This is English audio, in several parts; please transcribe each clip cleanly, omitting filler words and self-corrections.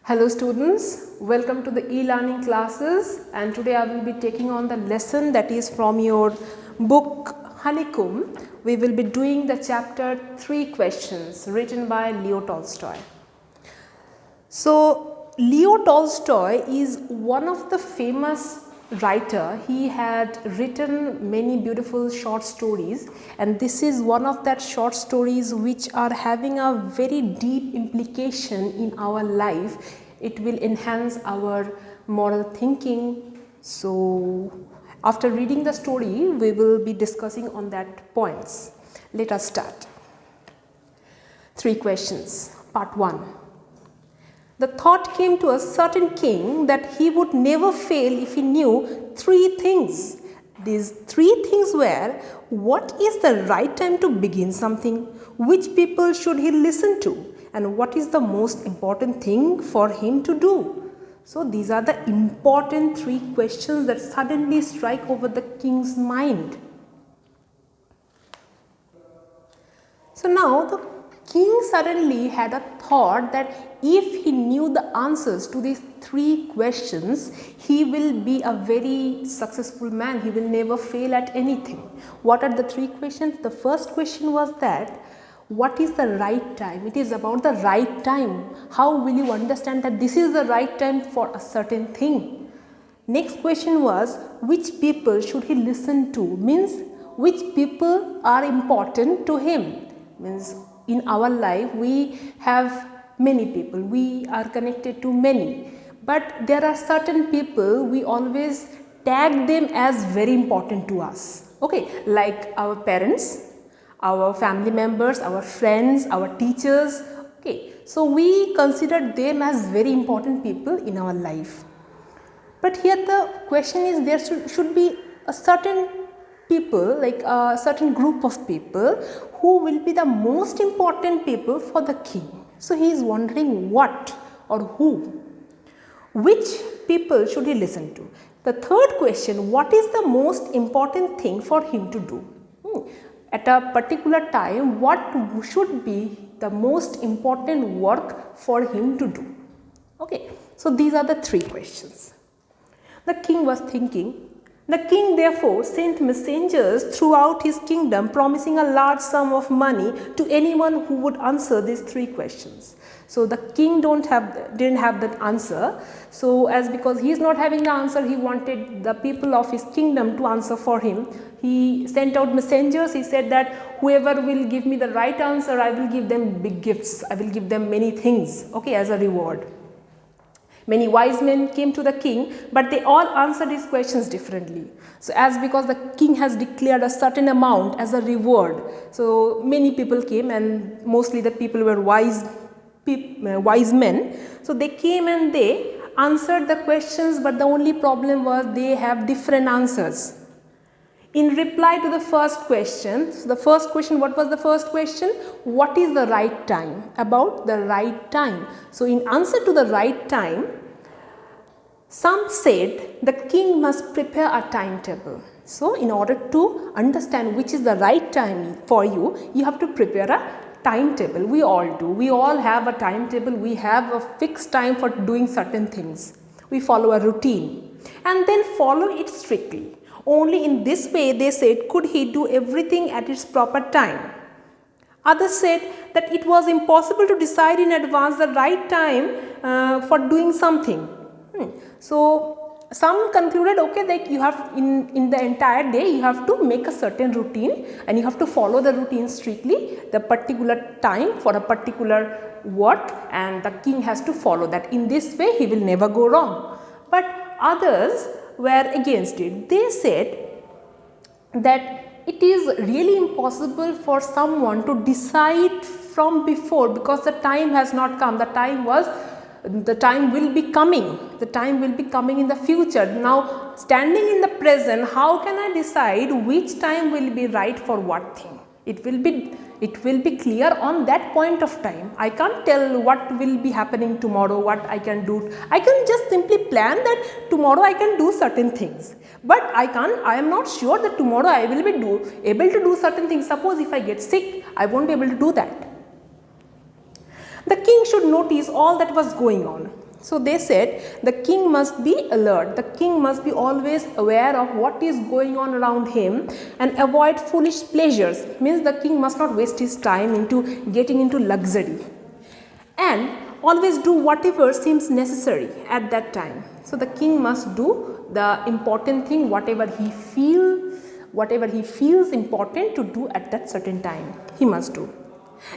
Hello students, welcome to the e-learning classes, and today I will be taking on the lesson that is from your book Honeycomb. We will be doing the chapter 3 questions written by Leo Tolstoy. So Leo Tolstoy is one of the famous writer. He had written many beautiful short stories, and this is one of that short stories which are having a very deep implication in our life. It will enhance our moral thinking. So after reading the story, we will be discussing on that points. Let us start. 3 questions. Part 1. The thought came to a certain king that he would never fail if he knew 3 things. These 3 things were: what is the right time to begin something, which people should he listen to, and what is the most important thing for him to do. So these are the important 3 questions that suddenly strike over the king's mind. So now the king suddenly had a thought that if he knew the answers to these 3 questions, he will be a very successful man. He will never fail at anything. What are the 3 questions? The first question was that what is the right time? It is about the right time. How will you understand that this is the right time for a certain thing? Next question was, which people should he listen to? Means which people are important to him? Means in our life we have many people, we are connected to many, but there are certain people we always tag them as very important to us. Okay, like our parents, our family members, our friends, our teachers. Okay, so we consider them as very important people in our life. But here the question is, there should be a certain people, like a certain group of people who will be the most important people for the king. So he is wondering what or who, which people should he listen to. The third question, what is the most important thing for him to do? At a particular time, what should be the most important work for him to do? Okay, so these are the 3 questions. The king was thinking. The king therefore sent messengers throughout his kingdom, promising a large sum of money to anyone who would answer these 3 questions. So the king didn't have that answer. So because he is not having the answer, he wanted the people of his kingdom to answer for him. He sent out messengers. He said that whoever will give me the right answer, I will give them big gifts. I will give them many things, okay, as a reward. Many wise men came to the king, but they all answered his questions differently. So because the king has declared a certain amount as a reward, so many people came, and mostly the people were wise men. So they came and they answered the questions, but the only problem was they have different answers. In reply to the first question, so the first question, what was the first question? What is the right time? About the right time. So in answer to the right time, some said the king must prepare a timetable. So in order to understand which is the right time for you, you have to prepare a timetable. We all do. We all have a timetable. We have a fixed time for doing certain things. We follow a routine and then follow it strictly. Only in this way, they said, could he do everything at its proper time. Others said that it was impossible to decide in advance the right time for doing something. So some concluded, okay, that you have in the entire day you have to make a certain routine, and you have to follow the routine strictly, the particular time for a particular work, and the king has to follow that. In this way he will never go wrong. But others were against it. They said that it is really impossible for someone to decide from before, because the time has not come. The time will be coming. The time will be coming in the future. Now standing in the present, how can I decide which time will be right for what thing? It will be clear on that point of time. I can't tell what will be happening tomorrow, what I can do. I can just simply plan that tomorrow I can do certain things, but I am not sure that tomorrow I will be able to do certain things. Suppose if I get sick, I won't be able to do that. The king should notice all that was going on. So they said the king must be alert, the king must be always aware of what is going on around him and avoid foolish pleasures. Means the king must not waste his time into getting into luxury, and always do whatever seems necessary at that time. So the king must do the important thing, whatever he feels important to do at that certain time, he must do.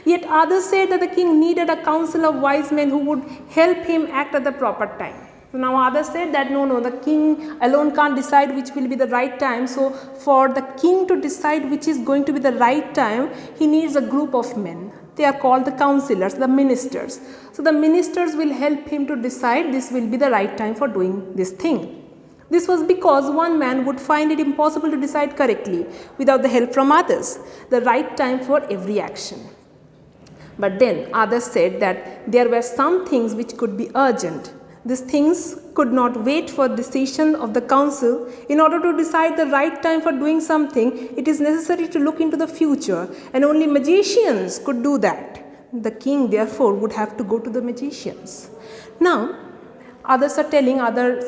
Yet others said that the king needed a council of wise men who would help him act at the proper time. So now others said that no, the king alone can't decide which will be the right time. So for the king to decide which is going to be the right time, he needs a group of men. They are called the councillors, the ministers. So the ministers will help him to decide this will be the right time for doing this thing. This was because one man would find it impossible to decide correctly without the help from others, the right time for every action. But then others said that there were some things which could be urgent. These things could not wait for decision of the council. In order to decide the right time for doing something, it is necessary to look into the future, and only magicians could do that. The king therefore would have to go to the magicians. Now others are telling,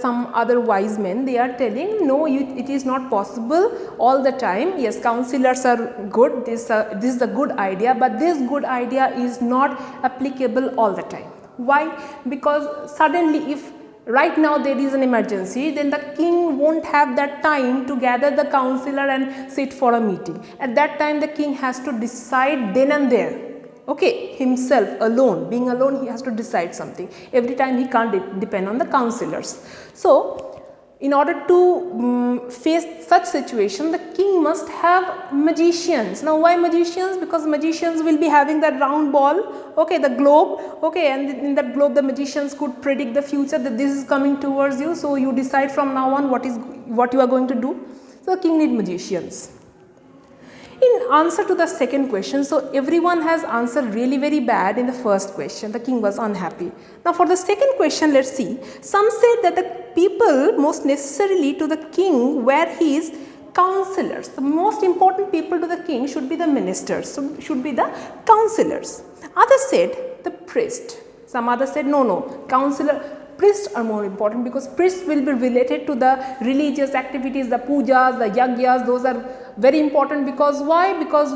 some other wise men, they are telling, no, it is not possible all the time. Yes, councillors are good, this is a good idea, but this good idea is not applicable all the time. Why? Because suddenly, if right now there is an emergency, then the king won't have that time to gather the councillor and sit for a meeting. At that time the king has to decide then and there. Okay, himself alone, being alone, he has to decide something. Every time he can't depend on the councillors. So in order to face such situation, the king must have magicians. Now why magicians? Because magicians will be having that round ball, okay, the globe, okay, and in that globe the magicians could predict the future, that this is coming towards you, so you decide from now on what you are going to do. So the king needs magicians. In answer to the second question, so everyone has answered really very bad in the first question. The king was unhappy. Now for the second question, let's see. Some said that the people most necessarily to the king were his councillors. The most important people to the king should be the ministers, so should be the councillors. Others said the priest. Some others said no, priests are more important, because priests will be related to the religious activities, the pujas, the yagyas, those are very important. Because why? Because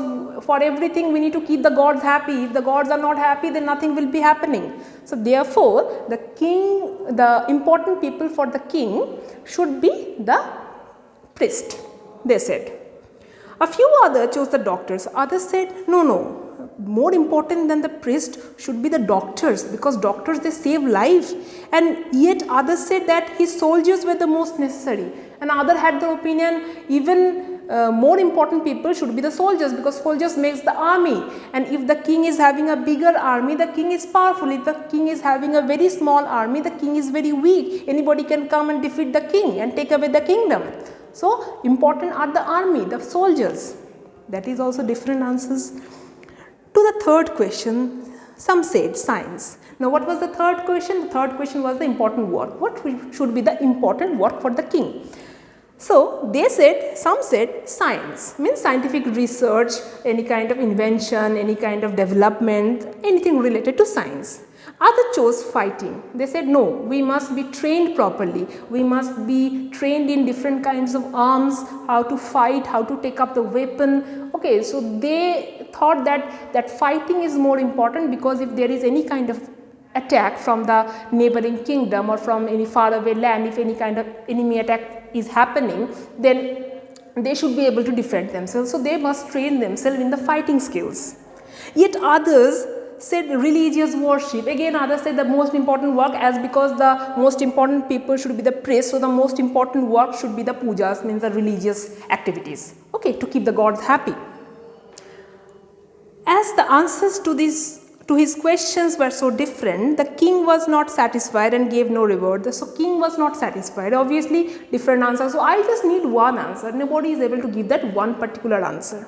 for everything we need to keep the gods happy. If the gods are not happy, then nothing will be happening. So therefore the important people for the king should be the priest, they said. A few others chose the doctors. Others said no, more important than the priest should be the doctors, because doctors, they save lives. And yet others said that his soldiers were the most necessary, and other had the opinion even more important people should be the soldiers, because soldiers makes the army, and if the king is having a bigger army, the king is powerful. If the king is having a very small army, the king is very weak. Anybody can come and defeat the king and take away the kingdom. So important are the army, the soldiers. That is also different answers. To the third question, some said science. Now what was the third question? The third question was the important work. What should be the important work for the king? So they said, some said science, means scientific research, any kind of invention, any kind of development, anything related to science. Others chose fighting. They said no, we must be trained properly. We must be trained in different kinds of arms, how to fight, how to take up the weapon. Okay, so they thought that fighting is more important, because if there is any kind of attack from the neighboring kingdom or from any faraway land, if any kind of enemy attack is happening, then they should be able to defend themselves. So they must train themselves in the fighting skills. Yet others said religious worship. Again others said the most important work, as because the most important people should be the priests, so the most important work should be the pujas, means the religious activities, okay, to keep the gods happy. As the answers to his questions were so different, the king was not satisfied and gave no reward. So king was not satisfied, obviously different answers. So I just need one answer. Nobody is able to give that one particular answer.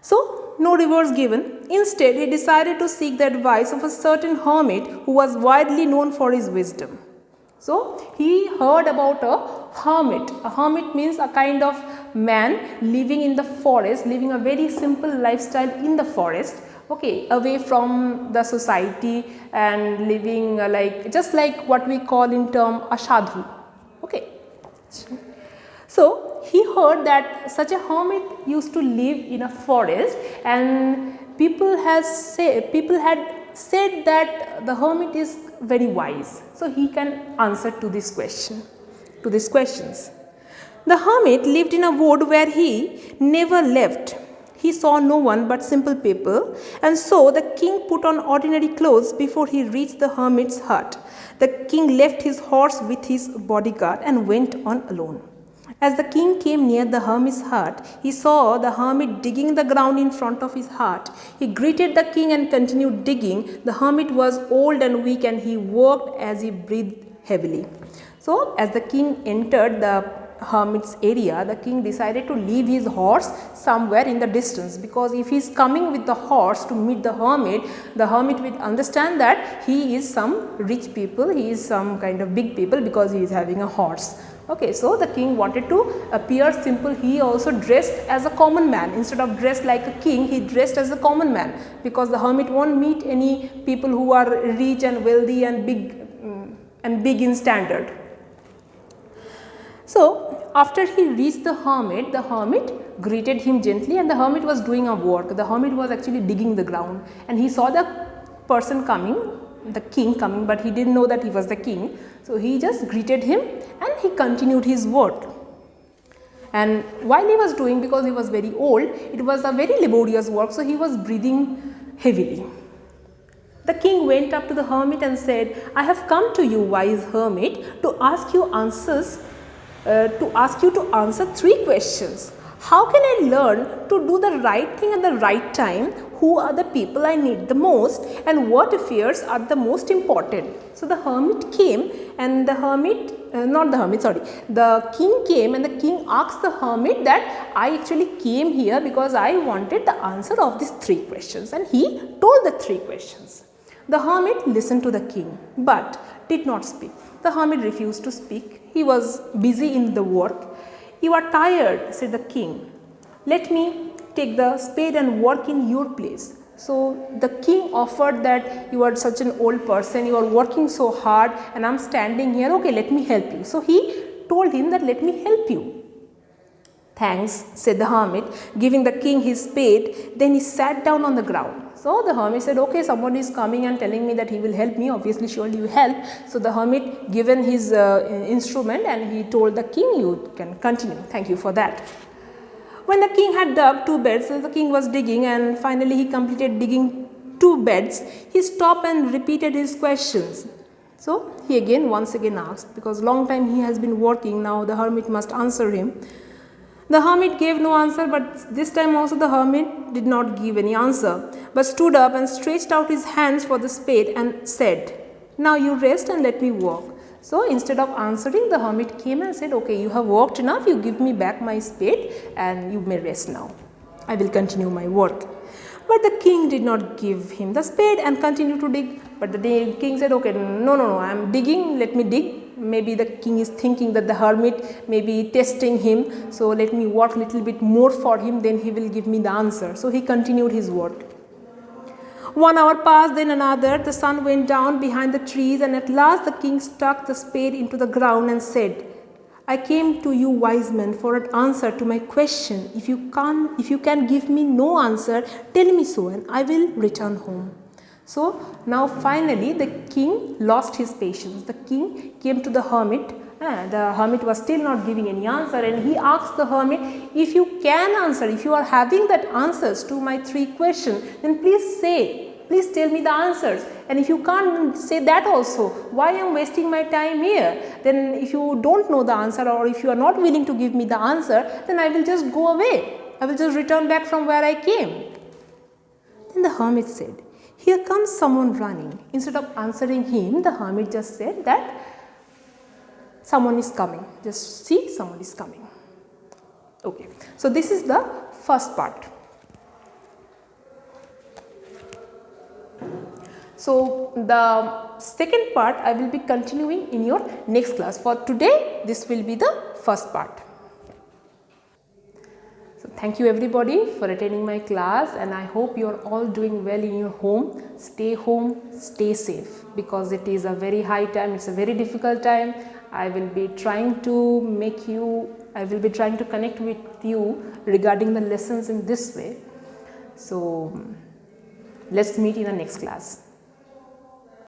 So no rewards given. Instead, he decided to seek the advice of a certain hermit who was widely known for his wisdom. So he heard about a hermit. A hermit means a kind of man living in the forest, living a very simple lifestyle in the forest, okay, away from the society and living like just like what we call in term a sadhu. Okay. So he heard that such a hermit used to live in a forest, and people had said that the hermit is very wise, so he can answer to this question, to these questions. The hermit lived in a wood where he never left. He saw no one but simple people, and so the king put on ordinary clothes before he reached the hermit's hut. The king left his horse with his bodyguard and went on alone. As the king came near the hermit's hut, he saw the hermit digging the ground in front of his hut. He greeted the king and continued digging. The hermit was old and weak, and he worked as he breathed heavily. So, as the king entered the hermit's area, the king decided to leave his horse somewhere in the distance, because if he is coming with the horse to meet the hermit will understand that he is some rich people, he is some kind of big people, because he is having a horse. Okay, so the king wanted to appear simple. He also dressed as a common man. Instead of dressed like a king, he dressed as a common man, because the hermit won't meet any people who are rich and wealthy and big in standard. So after he reached the hermit greeted him gently, and the hermit was doing a work. The hermit was actually digging the ground, and he saw the person coming, the king coming, but he didn't know that he was the king. So he just greeted him and he continued his work. And while he was doing, because he was very old, it was a very laborious work, so he was breathing heavily. The king went up to the hermit and said, "I have come to you, wise hermit, to ask you to answer 3 questions. How can I learn to do the right thing at the right time? Who are the people I need the most, and what affairs are the most important?" So the hermit came, and the king came, and the king asked the hermit that I actually came here because I wanted the answer of these 3 questions, and he told the 3 questions. The hermit listened to the king but did not speak. The hermit refused to speak. He was busy in the work. "You are tired," said the king. "Let me take the spade and work in your place." So the king offered that, "You are such an old person, you are working so hard, and I am standing here. Okay, let me help you." So he told him that, "Let me help you." "Thanks," said the hermit, giving the king his spade. Then he sat down on the ground. So the hermit said, "Okay, someone is coming and telling me that he will help me. Obviously, surely you help." So the hermit given his instrument, and he told the king, "You can continue. Thank you for that." When the king had dug 2 beds, so the king was digging, and finally he completed digging 2 beds. He stopped and repeated his questions. So he once again asked, because long time he has been working, now the hermit must answer him. The hermit gave no answer, but this time also the hermit did not give any answer, but stood up and stretched out his hands for the spade and said, "Now you rest and let me work." So instead of answering, the hermit came and said, "Okay, you have worked enough, you give me back my spade and you may rest now. I will continue my work." But the king did not give him the spade and continued to dig. But the king said, "Okay, no, I am digging, let me dig." Maybe the king is thinking that the hermit may be testing him, so let me work little bit more for him, then he will give me the answer. So he continued his work. 1 hour passed, then another. The sun went down behind the trees, and at last the king stuck the spade into the ground and said, "I came to you, wise man, for an answer to my question. If you can give me no answer, tell me so, and I will return home." So now finally the king lost his patience. The king came to the hermit. The hermit was still not giving any answer, and he asked the hermit, "If you can answer, if you are having that answers to my 3 questions, then please tell me the answers. And if you can't say that also, why I am wasting my time here? Then if you don't know the answer, or if you are not willing to give me the answer, then I will just go away. I will just return back from where I came." Then the hermit said, "Here comes someone running." Instead of answering him, the hermit just said that someone is coming. Just see, someone is coming. Okay. So this is the first part. So the second part I will be continuing in your next class. For today, this will be the first part. So Thank you everybody for attending my class, and I hope you are all doing well in your home. Stay home, stay safe, because it is a very high time, it's a very difficult time. I will be trying to connect with you regarding the lessons in this way. So let's meet in the next class.